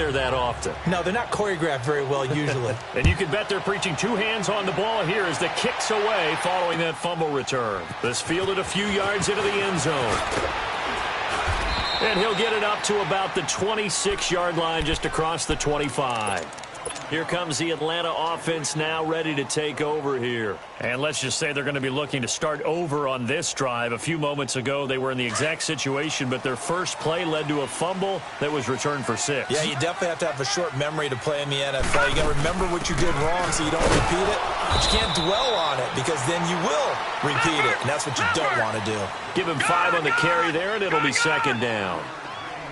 there that often. No, they're not choreographed very well usually. And you can bet they're preaching two hands on the ball here as the kick's away following that fumble return. This fielded a few yards into the end zone. And he'll get it up to about the 26-yard line just across the 25. Here comes the Atlanta offense now ready to take over here. And let's just say they're going to be looking to start over on this drive. A few moments ago, they were in the exact situation, but their first play led to a fumble that was returned for 6. Yeah, you definitely have to have a short memory to play in the NFL. You got to remember what you did wrong so you don't repeat it. But you can't dwell on it because then you will repeat it, and that's what you don't want to do. Give him 5 on the carry there, and it'll be second down.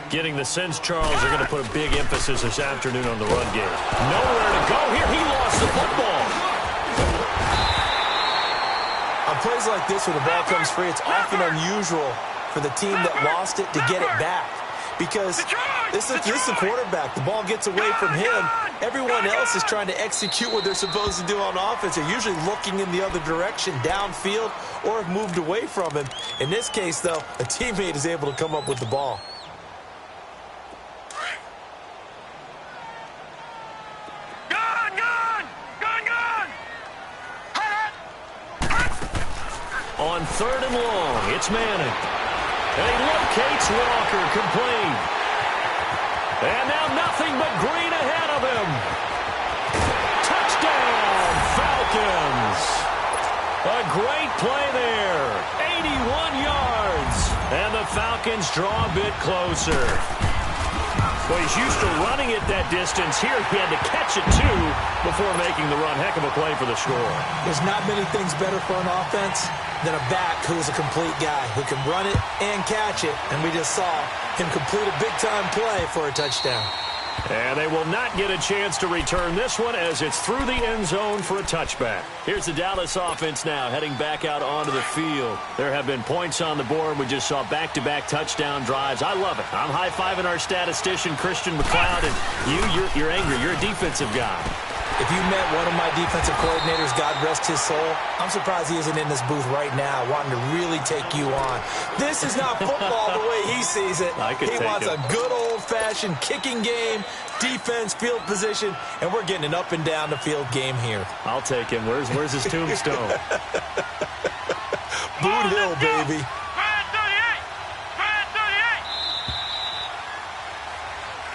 Getting the sense Charles are going to put a big emphasis this afternoon on the run game. Nowhere to go here. He lost the football. On plays like this where the ball comes free, it's often unusual for the team that lost it to get it back. Because this is a quarterback. The ball gets away from him. Everyone else is trying to execute what they're supposed to do on offense. They're usually looking in the other direction, downfield, or have moved away from him. In this case, though, a teammate is able to come up with the ball. On 3rd and long, it's Manning. And he locates Walker, complete. And now nothing but green ahead of him. Touchdown, Falcons. A great play there. 81 yards. And the Falcons draw a bit closer. Well, he's used to running it that distance. Here he had to catch it, too, before making the run. Heck of a play for the score. There's not many things better for an offense than a back who is a complete guy who can run it and catch it. And we just saw him complete a big-time play for a touchdown. And they will not get a chance to return this one as it's through the end zone for a touchback. Here's the Dallas offense now heading back out onto the field. There have been points on the board. We just saw back-to-back touchdown drives. I love it. I'm high-fiving our statistician, Christian McLeod, and you're angry. You're a defensive guy. If you met one of my defensive coordinators, God rest his soul, I'm surprised he isn't in this booth right now wanting to really take you on. This is not football the way he sees it. He wants a good old-fashioned kicking game, defense, field position, and we're getting an up-and-down-the-field game here. I'll take him. Where's his tombstone? Boot Hill, baby.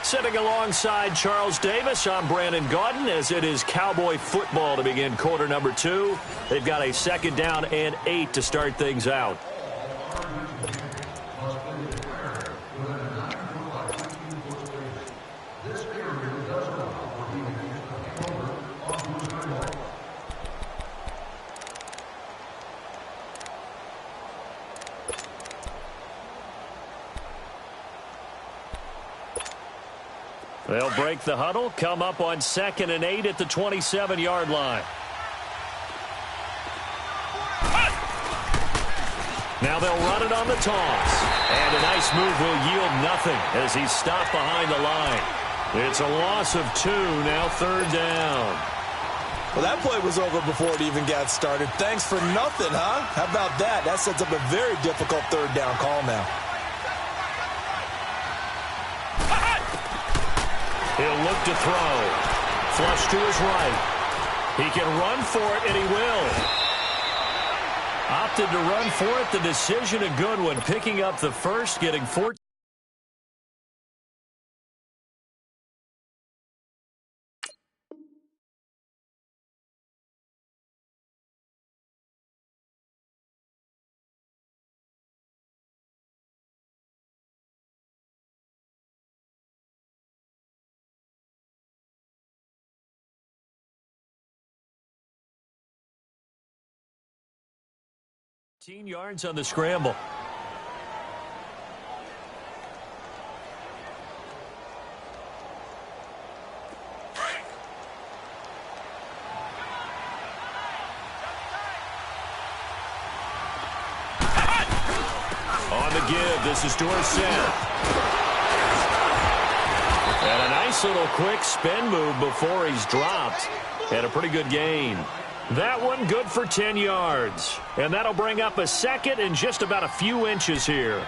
Sitting alongside Charles Davis, I'm Brandon Gaudin, as it is Cowboy football to begin quarter number 2. They've got a 2nd down and 8 to start things out. They'll break the huddle, come up on 2nd and 8 at the 27-yard line. Now they'll run it on the toss. And a nice move will yield nothing as he's stopped behind the line. It's a loss of 2, now 3rd down. Well, that play was over before it even got started. Thanks for nothing, huh? How about that? That sets up a very difficult 3rd down call now. He'll look to throw. Flush to his right. He can run for it, and he will. Opted to run for it. The decision a good one. Picking up the first, getting 14. Yards on the scramble. On the give, this is Dorsett. And a nice little quick spin move before he's dropped. And a pretty good gain. That one good for 10 yards. And that'll bring up a 2nd and just about a few inches here.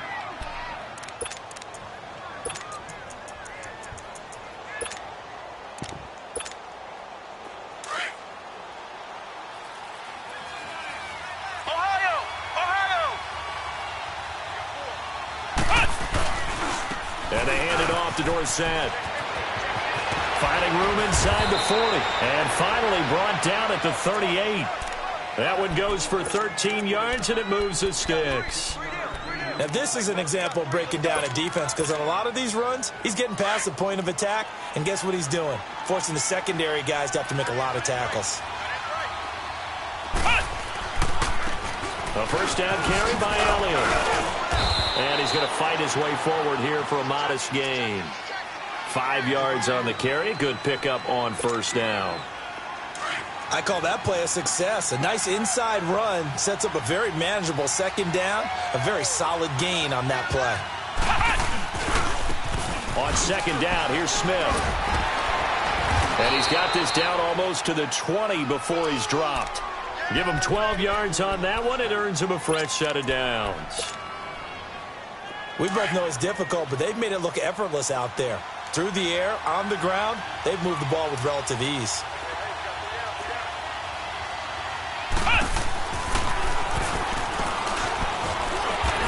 off to Dorsett. Finding room inside the 40. And finally brought down at the 38. That one goes for 13 yards, and it moves the sticks. Now, this is an example of breaking down a defense, because on a lot of these runs, he's getting past the point of attack, and guess what he's doing? Forcing the secondary guys to have to make a lot of tackles. A first down carry by Elliott. And he's going to fight his way forward here for a modest gain. 5 yards on the carry. Good pickup on first down. I call that play a success. A nice inside run sets up a very manageable second down. A very solid gain on that play. On second down, here's Smith. And he's got this down almost to the 20 before he's dropped. Give him 12 yards on that one. It earns him a fresh set of downs. We both know it's difficult, but they've made it look effortless out there. Through the air, on the ground, they've moved the ball with relative ease.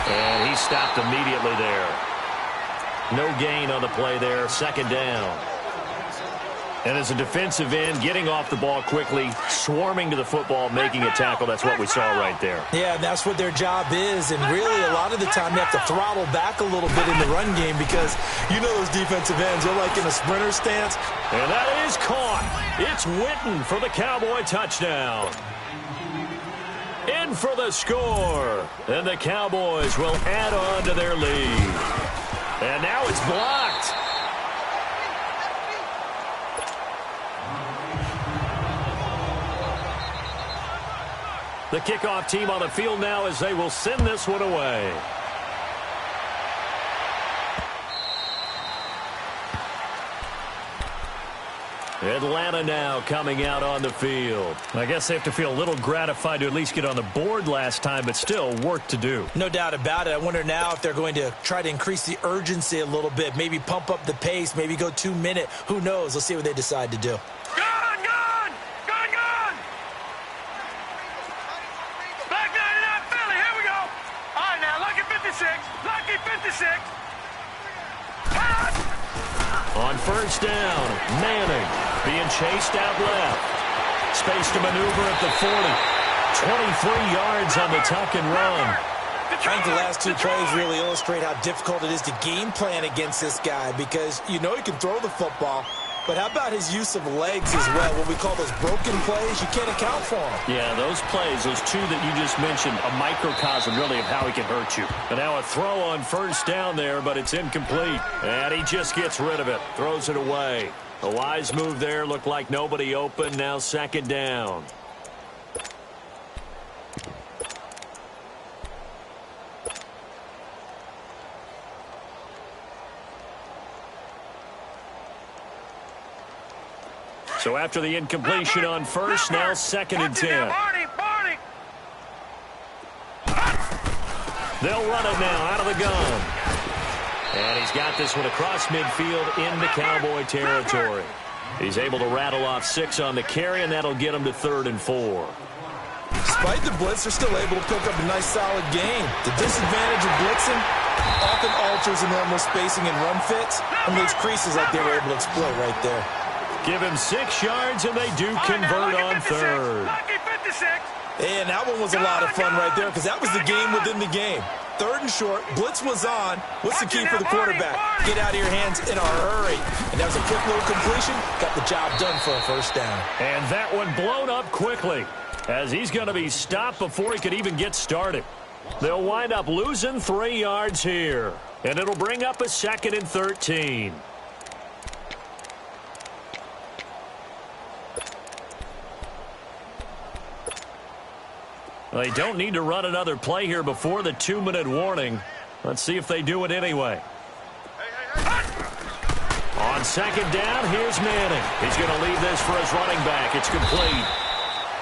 And he stopped immediately there. No gain on the play there. Second down. And as a defensive end, getting off the ball quickly, swarming to the football, making a tackle, that's what we saw right there. Yeah, that's what their job is. And really, a lot of the time, they have to throttle back a little bit in the run game because you know those defensive ends, they're like in a sprinter stance. And that is caught. It's Witten for the Cowboy touchdown. In for the score. And the Cowboys will add on to their lead. And now it's blocked. The kickoff team on the field now as they will send this one away. Atlanta now coming out on the field. I guess they have to feel a little gratified to at least get on the board last time, but still work to do. No doubt about it. I wonder now if they're going to try to increase the urgency a little bit, maybe pump up the pace, maybe go 2 minute. Who knows? Let's see what they decide to do. On first down, Manning being chased out left. Space to maneuver at the 40. 23 yards on the tuck and run. I think the last two plays really illustrate how difficult it is to game plan against this guy because you know he can throw the football, but how about his use of legs as well? What we call those broken plays, you can't account for them. Yeah, those plays, those two that you just mentioned, a microcosm really of how he can hurt you. And now a throw on first down there, but it's incomplete. And he just gets rid of it, throws it away. A wise move there, looked like nobody open, now second down. So after the incompletion on first, now second and 10. They'll run it now out of the gun. And he's got this one across midfield into Cowboy territory. He's able to rattle off 6 on the carry, and that'll get him to 3rd and 4. Despite the blitz, they're still able to pick up a nice solid gain. The disadvantage of blitzing often alters the normal spacing and run fits and leaves creases like they were able to exploit right there. Give him 6 yards, and they do convert on 3rd. And that one was a lot of fun right there because that was the game within the game. 3rd and short, blitz was on. What's the key for the quarterback? Get out of your hands in a hurry. And that was a quick little completion. Got the job done for a first down. And that one blown up quickly as he's going to be stopped before he could even get started. They'll wind up losing 3 yards here. And it'll bring up a 2nd and 13. They don't need to run another play here before the 2-minute warning. Let's see if they do it anyway. On second down, here's Manning. He's going to leave this for his running back. It's complete.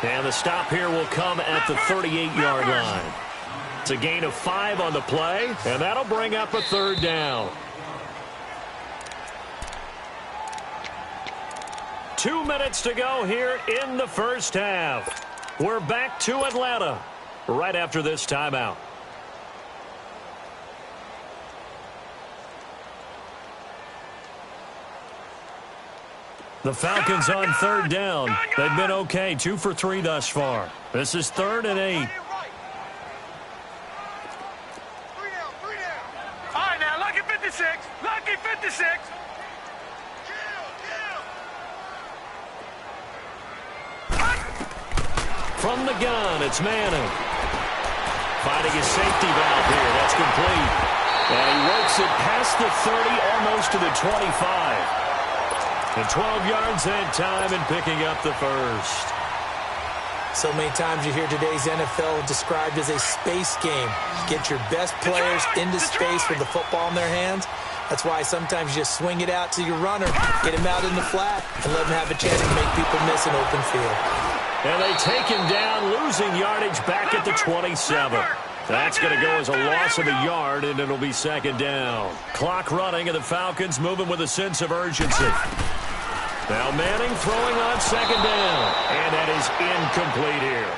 And the stop here will come at the 38-yard line. It's a gain of 5 on the play, and that'll bring up a 3rd down. 2 minutes to go here in the first half. We're back to Atlanta right after this timeout. The Falcons on third down. They've been okay, 2 for 3 thus far. This is 3rd and 8. All right, now, lucky 56. Lucky 56. From the gun, it's Manning. Finding his safety valve here. That's complete. And he works it past the 30, almost to the 25. And 12 yards that time and picking up the first. So many times you hear today's NFL described as a space game. Get your best players into space with the football in their hands. That's why sometimes you just swing it out to your runner, get him out in the flat, and let him have a chance to make people miss an open field. And they take him down, losing yardage back at the 27. That's going to go as a loss of a yard, and it'll be 2nd down. Clock running, and the Falcons moving with a sense of urgency. Now Manning throwing on 2nd down, and that is incomplete here.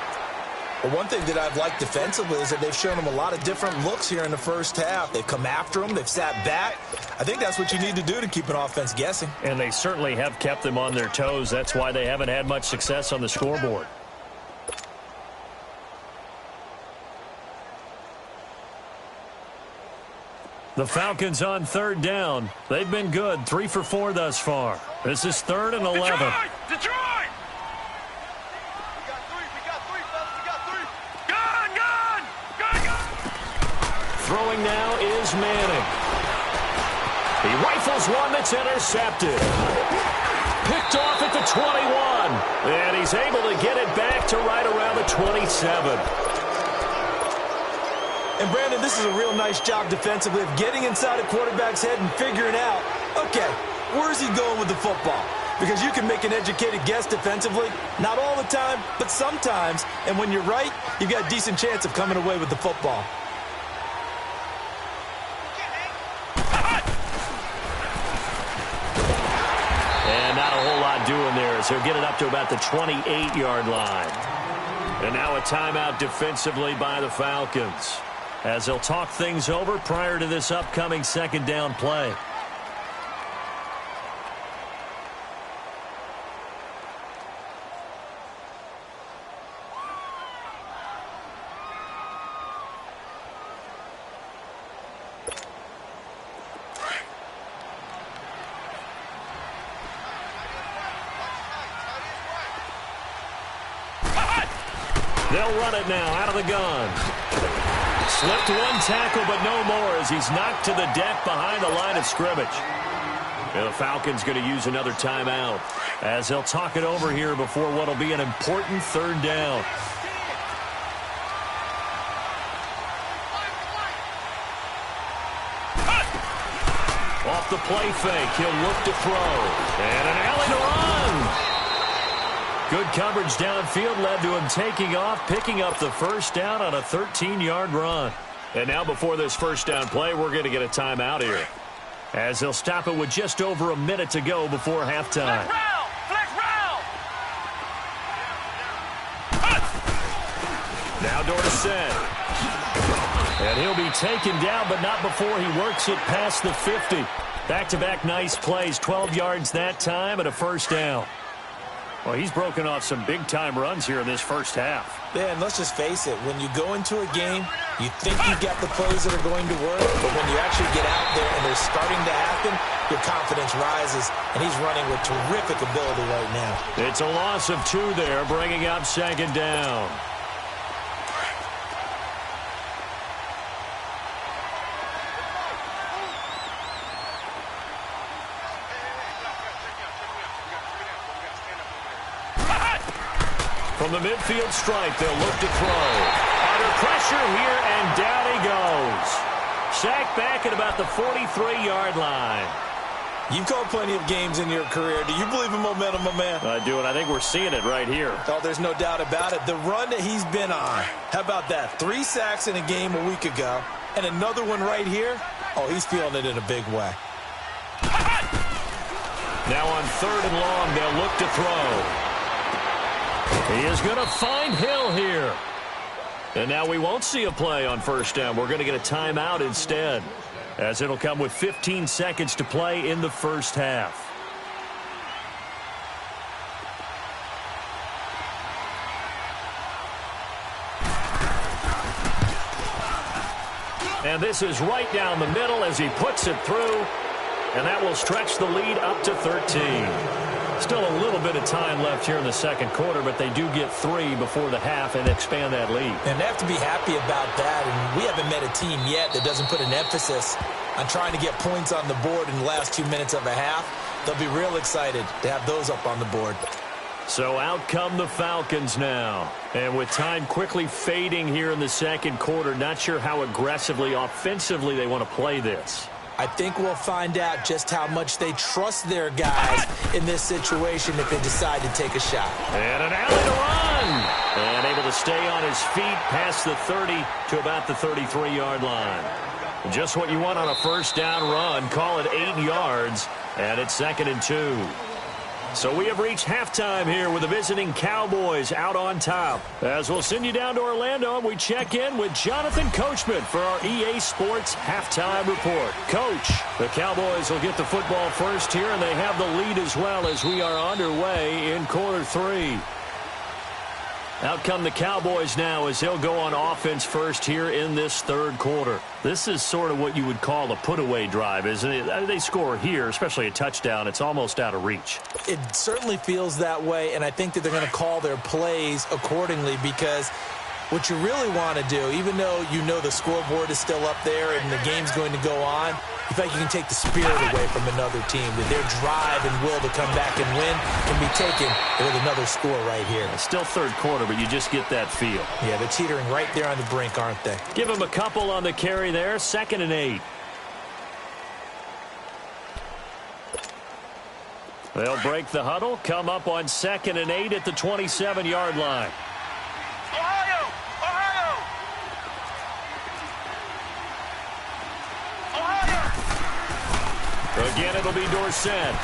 Well, one thing that I've liked defensively is that they've shown them a lot of different looks here in the first half. They've come after them. They've sat back. I think that's what you need to do to keep an offense guessing. And they certainly have kept them on their toes. That's why they haven't had much success on the scoreboard. The Falcons on 3rd down. They've been good, 3 for 4 thus far. This is 3rd and 11. Detroit! Throwing now is Manning. He rifles one that's intercepted. Picked off at the 21. And he's able to get it back to right around the 27. And, Brandon, this is a real nice job defensively of getting inside a quarterback's head and figuring out, okay, where's he going with the football? Because you can make an educated guess defensively, not all the time, but sometimes. And when you're right, you've got a decent chance of coming away with the football. And not a whole lot doing there as he'll get it up to about the 28-yard line. And now a timeout defensively by the Falcons, as they'll talk things over prior to this upcoming 2nd down play. They'll run it now out of the gun. Slipped one tackle, but no more as he's knocked to the deck behind the line of scrimmage. And the Falcons going to use another timeout as they'll talk it over here before what will be an important 3rd down. Off the play fake, he'll look to throw. And an alley to run. Good coverage downfield led to him taking off, picking up the 1st down on a 13-yard run. And now before this 1st down play, we're going to get a timeout here, as they'll stop it with just over a minute to go before halftime. Flex round. Now Dorsett. And he'll be taken down, but not before he works it past the 50. Back-to-back nice plays, 12 yards that time and a 1st down. Well, he's broken off some big-time runs here in this 1st half. Yeah, and let's just face it. When you go into a game, you think you've got the plays that are going to work, but when you actually get out there and they're starting to happen, your confidence rises, and he's running with terrific ability right now. It's a loss of 2 there, bringing up 2nd down. From the midfield stripe, they'll look to throw. Under pressure here, and down he goes. Sacked back at about the 43-yard line. You've called plenty of games in your career. Do you believe in momentum, my man? I do, and I think we're seeing it right here. Oh, there's no doubt about it. The run that he's been on. How about that? 3 sacks in a game a week ago, and another one right here. Oh, he's feeling it in a big way. Now on 3rd and long, they'll look to throw. He is going to find Hill here. And now we won't see a play on 1st down. We're going to get a timeout instead, as it'll come with 15 seconds to play in the 1st half. And this is right down the middle as he puts it through. And that will stretch the lead up to 13. Still a little bit of time left here in the second quarter, but they do get 3 before the half and expand that lead. And they have to be happy about that. And we haven't met a team yet that doesn't put an emphasis on trying to get points on the board in the last 2 minutes of a half. They'll be real excited to have those up on the board. So out come the Falcons now. And with time quickly fading here in the second quarter, not sure how aggressively, offensively they want to play this. I think we'll find out just how much they trust their guys in this situation if they decide to take a shot. And an alley to run. And able to stay on his feet past the 30 to about the 33-yard line. Just what you want on a first down run. Call it 8 yards. And it's 2nd and 2. So we have reached halftime here with the visiting Cowboys out on top. As we'll send you down to Orlando, and we check in with Jonathan Coachman for our EA Sports Halftime Report. Coach, the Cowboys will get the football first here, and they have the lead as well as we are underway in quarter 3. Out come the Cowboys now as they'll go on offense first here in this third quarter. This is sort of what you would call a put-away drive, isn't it? They score here, especially a touchdown. It's almost out of reach. It certainly feels that way, and I think that they're going to call their plays accordingly because what you really want to do, even though you know the scoreboard is still up there and the game's going to go on, you think you can take the spirit away from another team, that their drive and will to come back and win can be taken with another score right here. It's still third quarter, but you just get that feel. Yeah, they're teetering right there on the brink, aren't they? Give them a couple on the carry there. 2nd and 8. They'll break the huddle, come up on 2nd and 8 at the 27-yard line. Again, it'll be Dorsett.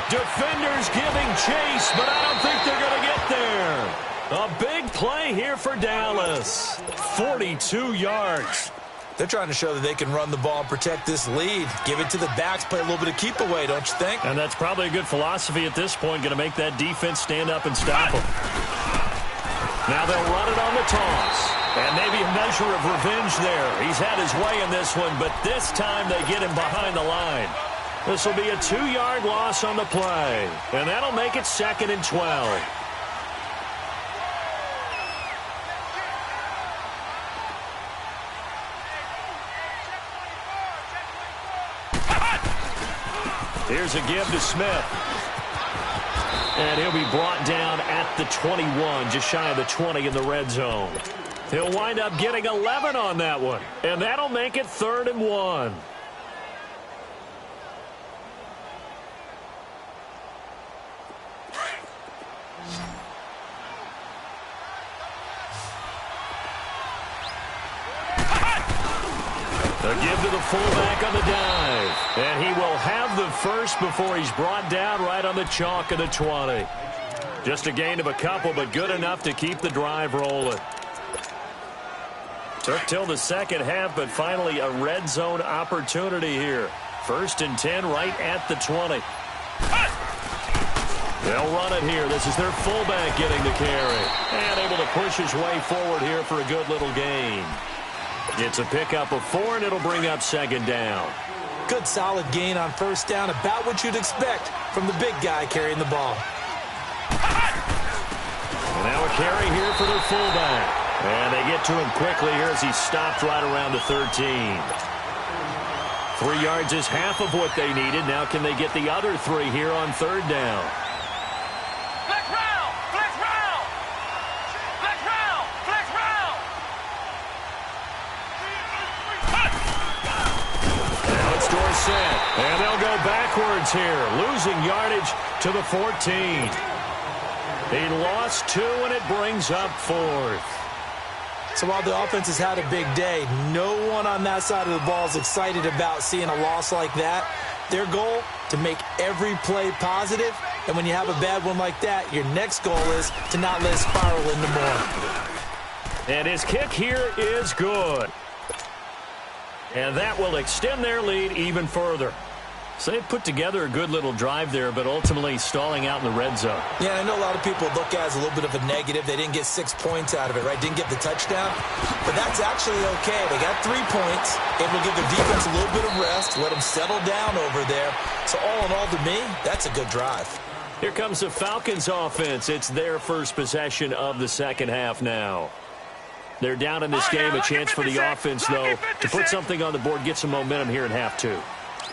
Defenders giving chase, but I don't think they're going to get there. A big play here for Dallas. 42 yards. They're trying to show that they can run the ball and protect this lead. Give it to the backs, play a little bit of keep away, don't you think? And that's probably a good philosophy at this point, going to make that defense stand up and stop them. Now they'll run it on the toss. And maybe a measure of revenge there. He's had his way in this one, but this time they get him behind the line. This will be a 2-yard loss on the play. And that'll make it 2nd and 12. Here's a give to Smith. And he'll be brought down at the 21, just shy of the 20 in the red zone. He'll wind up getting 11 on that one. And that'll make it 3rd and 1. A give to the fullback on the dive. And he will have the first before he's brought down right on the chalk of the 20. Just a gain of a couple, but good enough to keep the drive rolling. Took till the second half, but finally a red zone opportunity here. 1st and 10 right at the 20. They'll run it here. This is their fullback getting the carry. And able to push his way forward here for a good little gain. It's a pickup of 4, and it'll bring up 2nd down. Good solid gain on 1st down, about what you'd expect from the big guy carrying the ball. And now a carry here for their fullback. And they get to him quickly here as he stopped right around the 13. 3 yards is half of what they needed. Now can they get the other 3 here on 3rd down? Flex round! Flex round! Flex round! Flex round! Now it's Dorsett. And they'll go backwards here, losing yardage to the 14. He lost 2, and it brings up 4th. So while the offense has had a big day, no one on that side of the ball is excited about seeing a loss like that. Their goal, to make every play positive. And when you have a bad one like that, your next goal is to not let it spiral into more. And his kick here is good. And that will extend their lead even further. So they put together a good little drive there, but ultimately stalling out in the red zone. Yeah, I know a lot of people look at it as a little bit of a negative. They didn't get 6 points out of it, right? Didn't get the touchdown. But that's actually okay. They got 3 points. Able to give their defense a little bit of rest, let them settle down over there. So all in all, to me, that's a good drive. Here comes the Falcons offense. It's their first possession of the second half now. They're down in this game. A chance for the offense, though, to put something on the board, get some momentum here in half 2.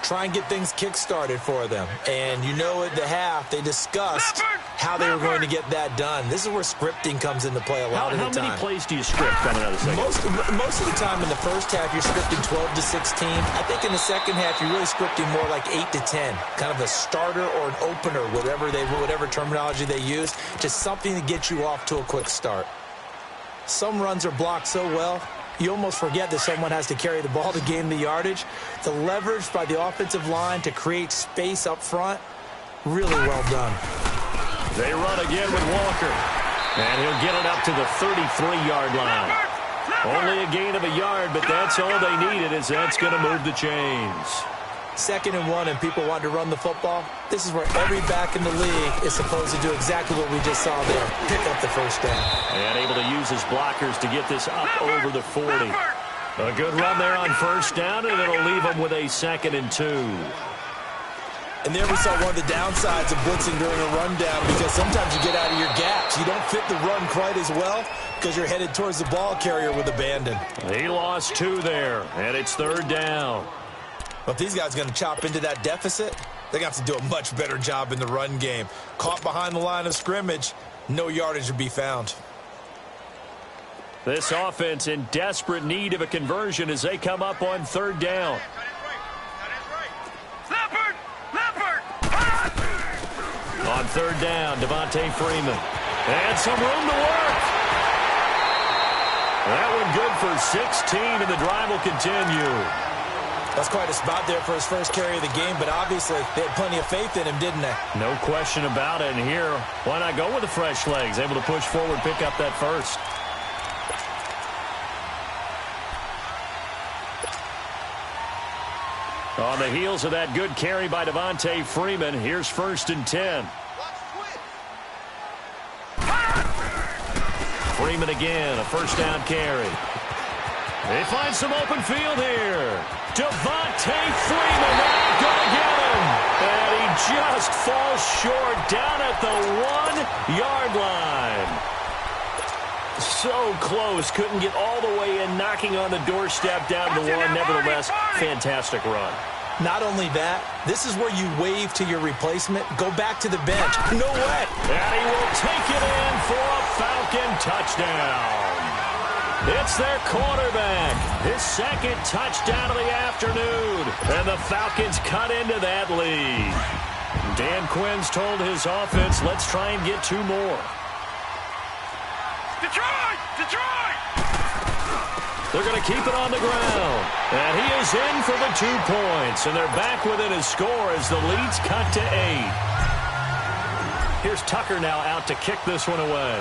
Try and get things kick-started for them. And you know at the half, they discussed how they were going to get that done. This is where scripting comes into play a lot of the time. How many plays do you script coming out of the second? Most of the time in the first half, you're scripting 12 to 16. I think in the second half, you're really scripting more like 8 to 10. Kind of a starter or an opener, whatever terminology they use. Just something to get you off to a quick start. Some runs are blocked so well, you almost forget that someone has to carry the ball to gain the yardage. The leverage by the offensive line to create space up front, really well done. They run again with Walker. And he'll get it up to the 33-yard line. Only a gain of a yard, but that's all they needed, as that's going to move the chains. 2nd and 1, and people want to run the football. This is where every back in the league is supposed to do exactly what we just saw there. Pick up the first down. And able to use his blockers to get this up over the 40. A good run there on first down, and it'll leave him with a 2nd and 2. And there we saw one of the downsides of blitzing during a rundown, because sometimes you get out of your gaps. You don't fit the run quite as well because you're headed towards the ball carrier with abandon. He lost 2 there, and it's 3rd down. But if these guys are going to chop into that deficit, they're going to have to do a much better job in the run game. Caught behind the line of scrimmage, no yardage to be found. This offense in desperate need of a conversion as they come up on 3rd down. On 3rd down, Devontae Freeman. And some room to work. That one good for 16, and the drive will continue. That's quite a spot there for his first carry of the game, but obviously they had plenty of faith in him, didn't they? No question about it. And here, why not go with the fresh legs? Able to push forward, pick up that first. On the heels of that good carry by Devontae Freeman, here's 1st and 10. Freeman again, a first down carry. They find some open field here. Devontae Freeman, they're going to get him. And he just falls short down at the 1-yard line. So close, couldn't get all the way in, knocking on the doorstep down to 1. Nevertheless, fantastic run. Not only that, this is where you wave to your replacement. Go back to the bench. No way. And he will take it in for a Falcon touchdown. It's their quarterback. His 2nd touchdown of the afternoon. And the Falcons cut into that lead. Dan Quinn's told his offense, let's try and get 2 more. Detroit! Detroit! They're going to keep it on the ground. And he is in for the 2 points. And they're back within a score as the lead's cut to 8. Here's Tucker now out to kick this one away.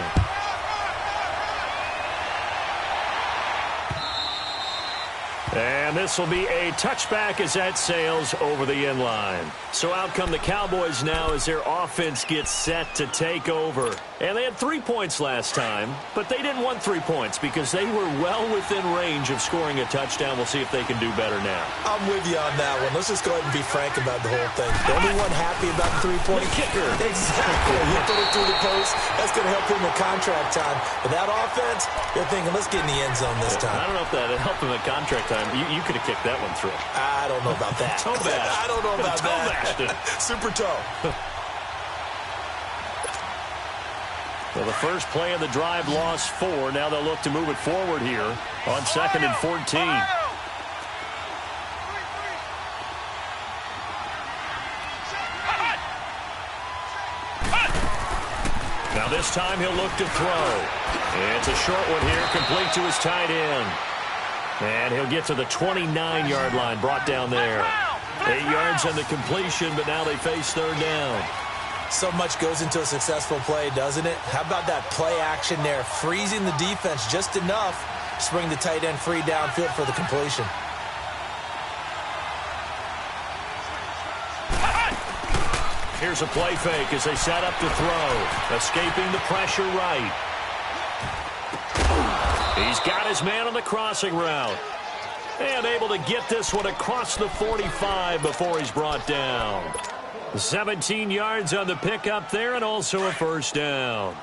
And this will be a touchback as that sails over the end line. So out come the Cowboys now as their offense gets set to take over. And they had 3 points last time, but they didn't want 3 points because they were well within range of scoring a touchdown. We'll see if they can do better now. I'm with you on that one. Let's just go ahead and be frank about the whole thing. The only one happy about the 3-point kicker. Exactly. He put it through the post. That's going to help him in contract time. But that offense, they're thinking, let's get in the end zone this time. I don't know if that helped him at contract time. You could have kicked that one through. I don't know about that. Toe bash. I don't know about toe bashed it. Super toe. Well, the first play of the drive lost 4. Now they'll look to move it forward here on 2nd and 14. Now this time he'll look to throw. It's a short one here, complete to his tight end. And he'll get to the 29-yard line, brought down there. 8 yards on the completion, but now they face 3rd down. So much goes into a successful play, doesn't it? How about that play action there, freezing the defense just enough to bring the tight end free downfield for the completion. Here's a play fake as they set up to throw. Escaping the pressure right. He's got his man on the crossing route. And able to get this one across the 45 before he's brought down. 17 yards on the pickup there and also a first down.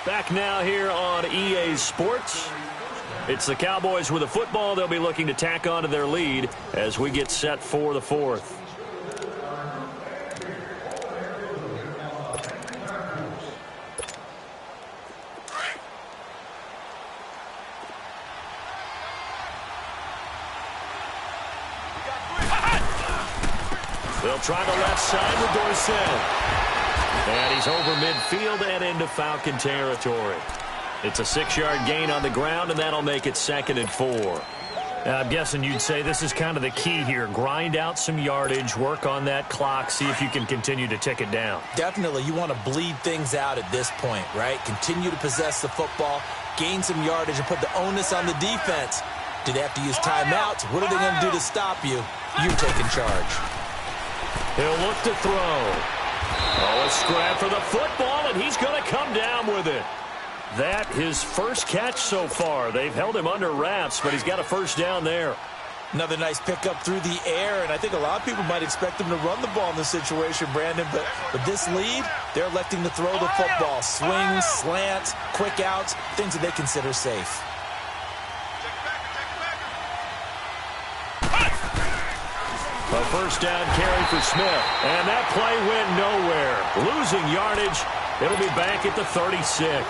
Back now here on EA Sports. It's the Cowboys with a football. They'll be looking to tack on to their lead as we get set for the fourth. They'll try the left side with Dorsett. And he's over midfield and into Falcon territory. It's a 6-yard gain on the ground, and that'll make it 2nd and 4. I'm guessing you'd say this is kind of the key here. Grind out some yardage, work on that clock, see if you can continue to tick it down. Definitely, you want to bleed things out at this point, right? Continue to possess the football, gain some yardage, and put the onus on the defense. Do they have to use timeouts? What are they going to do to stop you? You're taking charge. He'll look to throw. Oh, a scrap for the football, and he's going to come down with it. That his first catch so far. They've held him under wraps, but he's got a first down there. Another nice pickup through the air, and I think a lot of people might expect him to run the ball in this situation, Brandon, but with this lead, they're electing to throw the football. Swings, slants, quick outs, things that they consider safe. A first down carry for Smith, and that play went nowhere. Losing yardage, it'll be back at the 36.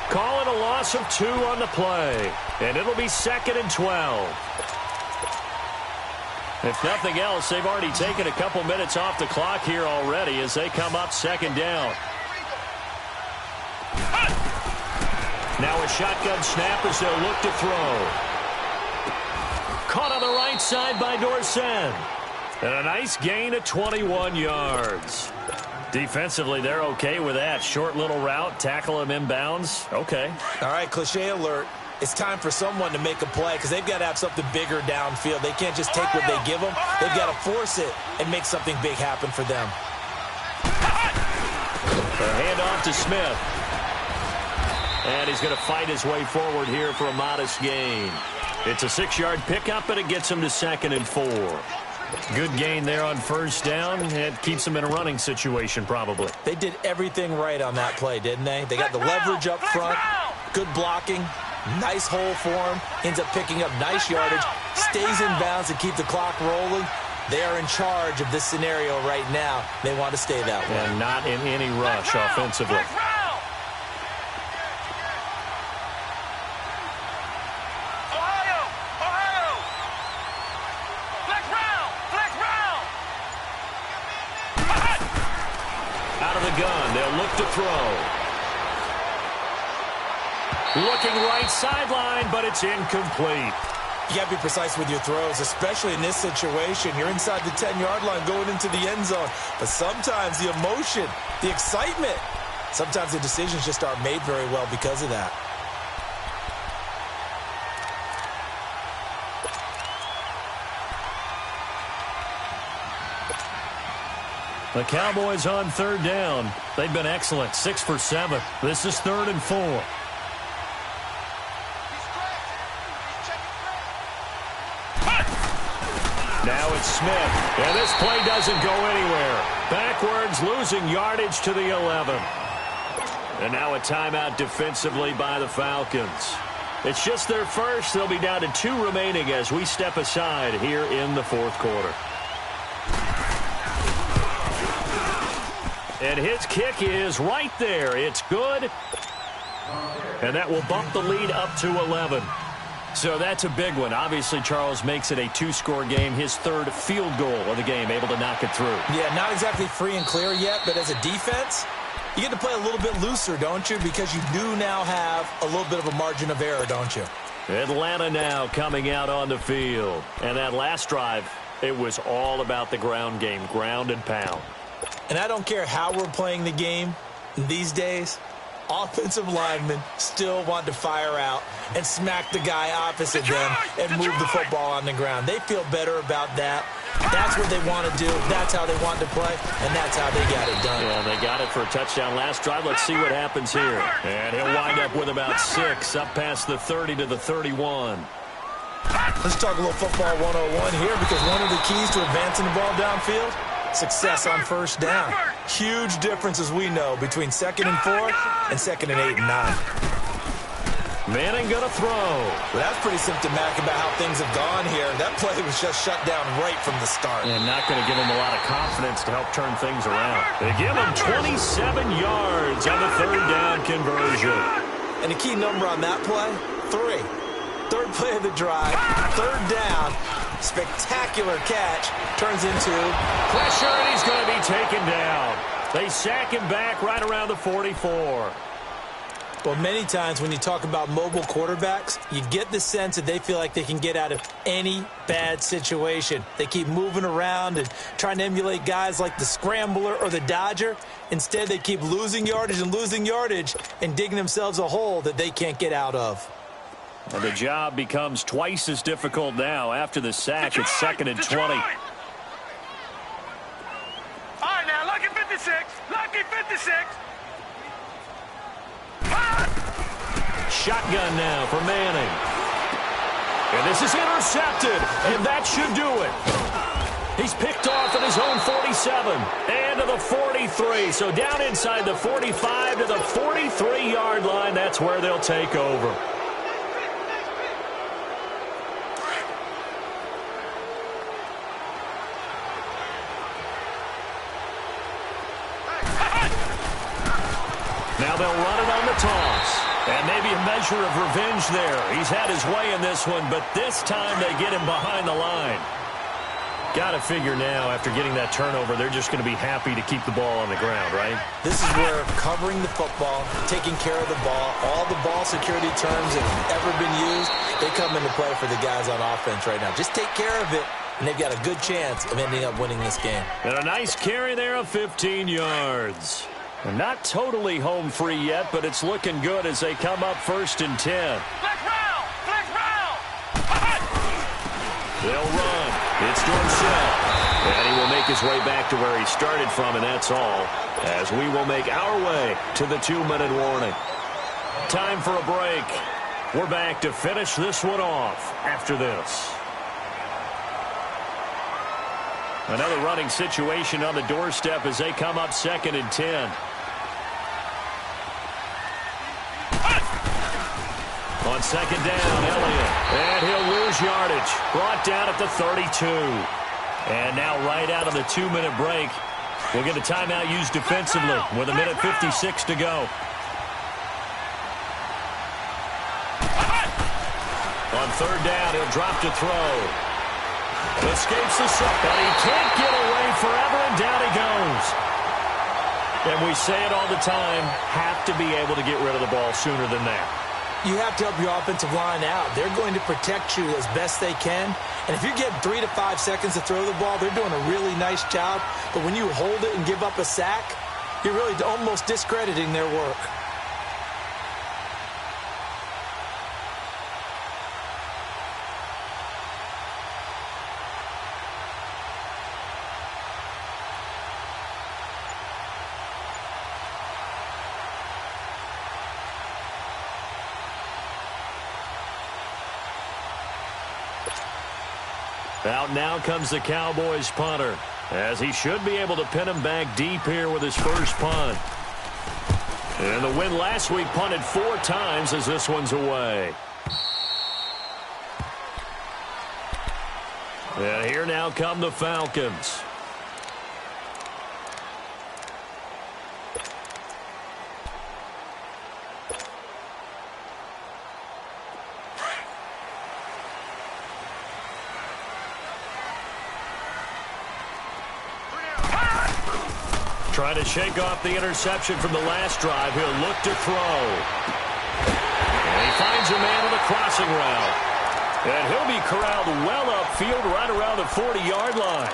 Calling a loss of 2 on the play, and it'll be 2nd and 12. If nothing else, they've already taken a couple minutes off the clock here already as they come up 2nd down. Now a shotgun snap as they'll look to throw. Caught on the right side by Dorsett. And a nice gain of 21 yards. Defensively, they're okay with that. Short little route, tackle him inbounds. Okay. All right, cliche alert. It's time for someone to make a play because they've got to have something bigger downfield. They can't just take what they give them. They've got to force it and make something big happen for them. The handoff to Smith. And he's going to fight his way forward here for a modest gain. It's a 6-yard pickup, and it gets him to 2nd and 4. Good gain there on first down. It keeps them in a running situation, probably. They did everything right on that play, didn't they? They got the leverage up front, good blocking, nice hole for him, ends up picking up nice yardage, stays in bounds to keep the clock rolling. They are in charge of this scenario right now. They want to stay that way. And not in any rush offensively. Gun. They'll look to throw. Looking right sideline, but it's incomplete. You got to be precise with your throws, especially in this situation. You're inside the 10-yard line going into the end zone. But sometimes the emotion, the excitement, sometimes the decisions just aren't made very well because of that. The Cowboys on 3rd down. They've been excellent, 6 for 7. This is 3rd and 4. Now it's Smith, and this play doesn't go anywhere. Backwards, losing yardage to the 11. And now a timeout defensively by the Falcons. It's just their first. They'll be down to 2 remaining as we step aside here in the 4th quarter. And his kick is right there. It's good. And that will bump the lead up to 11. So that's a big one. Obviously, Charles makes it a 2-score game. His 3rd field goal of the game, able to knock it through. Yeah, not exactly free and clear yet, but as a defense, you get to play a little bit looser, don't you? Because you do now have a little bit of a margin of error, don't you? Atlanta now coming out on the field. And that last drive, It was all about the ground game, ground and pound. And I don't care how we're playing the game these days, offensive linemen still want to fire out and smack the guy opposite them and move the football on the ground. They feel better about that. That's what they want to do. That's how they want to play, and that's how they got it done. Yeah, they got it for a touchdown last drive. Let's see what happens here. And he'll wind up with about 6 up past the 30 to the 31. Let's talk a little football 101 here, because one of the keys to advancing the ball downfield, success on first down. Huge difference, as we know, between 2nd and 4 and 2nd and 8 and 9. Manning going to throw. Well, that's pretty symptomatic about how things have gone here. That play was just shut down right from the start. And not going to give him a lot of confidence to help turn things around. They give him 27 yards on the 3rd down conversion. And the key number on that play, 3. 3rd play of the drive, 3rd down, spectacular catch, turns into pressure, and he's going to be taken down. They sack him back right around the 44. Well, many times when you talk about mobile quarterbacks, you get the sense that they feel like they can get out of any bad situation. They keep moving around and trying to emulate guys like the Scrambler or the Dodger. Instead, they keep losing yardage and digging themselves a hole that they can't get out of. And the job becomes twice as difficult now after the sack. It's 2nd and 20. All right, now, lucky 56. Lucky 56. Shotgun now for Manning. And this is intercepted, and that should do it. He's picked off at his own 47 and to the 43. So down inside the 45 to the 43-yard line. That's where they'll take over. Now they'll run it on the toss. And maybe a measure of revenge there. He's had his way in this one, but this time they get him behind the line. Got to figure now, after getting that turnover, they're just going to be happy to keep the ball on the ground, right? This is where covering the football, taking care of the ball, all the ball security terms that have ever been used, they come into play for the guys on offense right now. Just take care of it, and they've got a good chance of ending up winning this game. And a nice carry there of 15 yards. And not totally home free yet, but it's looking good as they come up 1st and 10. Flex round! Flex round! They'll run. It's Dorsett. And he will make his way back to where he started from, and that's all, as we will make our way to the 2-minute warning. Time for a break. We're back to finish this one off after this. Another running situation on the doorstep as they come up 2nd and 10. On 2nd down, Elliott. And he'll lose yardage. Brought down at the 32. And now right out of the 2-minute break, we'll get a timeout used defensively with 1:56 to go. On 3rd down, he'll drop to throw. Escapes the sack, but he can't get away forever, and down he goes. And we say it all the time, have to be able to get rid of the ball sooner than that. You have to help your offensive line out. They're going to protect you as best they can. And if you're getting 3 to 5 seconds to throw the ball, they're doing a really nice job. But when you hold it and give up a sack, you're really almost discrediting their work. Out now comes the Cowboys punter, as he should be able to pin him back deep here with his first punt. And the win last week punted 4 times as this one's away. And here now come the Falcons. Trying to shake off the interception from the last drive. He'll look to throw. And he finds a man on the crossing route. And he'll be corralled well upfield right around the 40-yard line.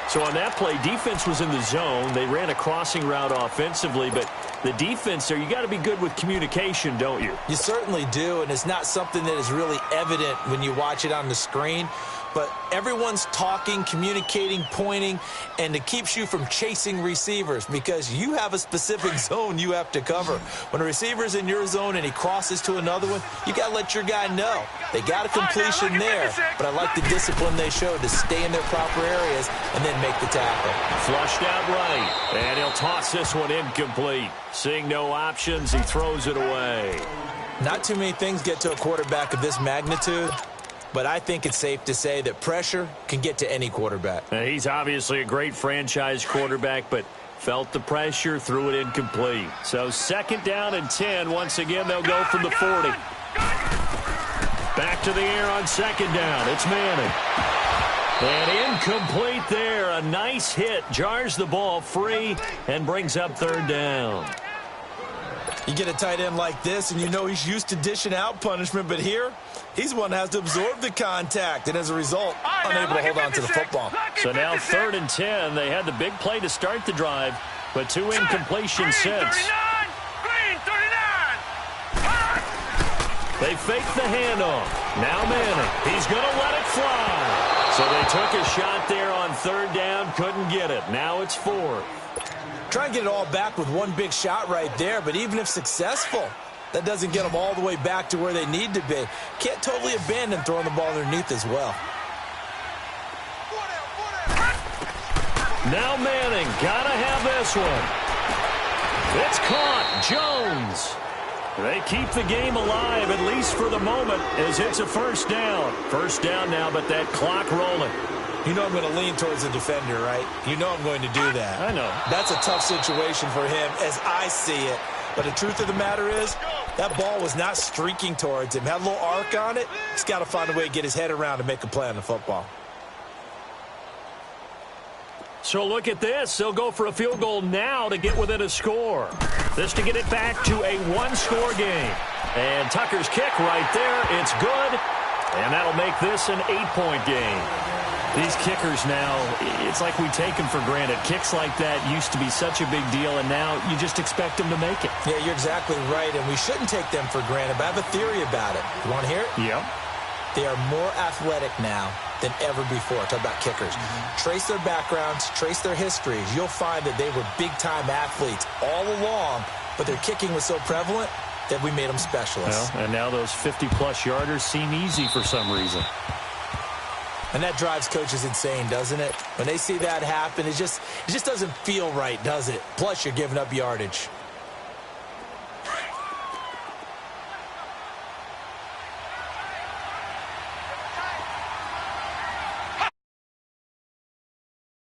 So on that play, defense was in the zone. They ran a crossing route offensively, but the defense there, you got to be good with communication, don't you? You certainly do, and it's not something that is really evident when you watch it on the screen. But everyone's talking, communicating, pointing, and it keeps you from chasing receivers because you have a specific zone you have to cover. When a receiver's in your zone and he crosses to another one, you got to let your guy know. They got a completion there, but I like the discipline they showed to stay in their proper areas and then make the tackle. Flushed out right, and he'll toss this one incomplete. Seeing no options, he throws it away. Not too many things get to a quarterback of this magnitude, but I think it's safe to say that pressure can get to any quarterback. He's obviously a great franchise quarterback, but felt the pressure, threw it incomplete. So 2nd down and 10. Once again, they'll go from the 40. Back to the air on 2nd down. It's Manning. And incomplete there. A nice hit. Jars the ball free and brings up 3rd down. You get a tight end like this, and you know he's used to dishing out punishment, but here, he's the one that has to absorb the contact, and as a result, unable to hold on to the football. So now 3rd and 10. They had the big play to start the drive, but 2 incompletions since. They fake the handoff. Now Manning. He's going to let it fly. So they took a shot there on 3rd down, couldn't get it. Now it's 4th. Try and get it all back with one big shot right there, but even if successful, that doesn't get them all the way back to where they need to be. Can't totally abandon throwing the ball underneath as well. Now Manning, gotta have this one. It's caught. Jones. They keep the game alive, at least for the moment, as it's a 1st down. 1st down now, but that clock rolling. You know I'm going to lean towards the defender, right? You know I'm going to do that. I know. That's a tough situation for him as I see it. But the truth of the matter is, that ball was not streaking towards him. Had a little arc on it. He's got to find a way to get his head around and make a play on the football. So look at this. They'll go for a field goal now to get within a score. This to get it back to a 1-score game. And Tucker's kick right there. It's good. And that'll make this an 8-point game. These kickers now, it's like we take them for granted. Kicks like that used to be such a big deal, and now you just expect them to make it. Yeah, you're exactly right, and we shouldn't take them for granted, but I have a theory about it. You want to hear it? Yep. They are more athletic now than ever before. Talk about kickers. Trace their backgrounds, trace their histories. You'll find that they were big-time athletes all along, but their kicking was so prevalent that we made them specialists. Well, and now those 50-plus yarders seem easy for some reason. And that drives coaches insane, doesn't it? When they see that happen, it just doesn't feel right, does it? Plus, you're giving up yardage.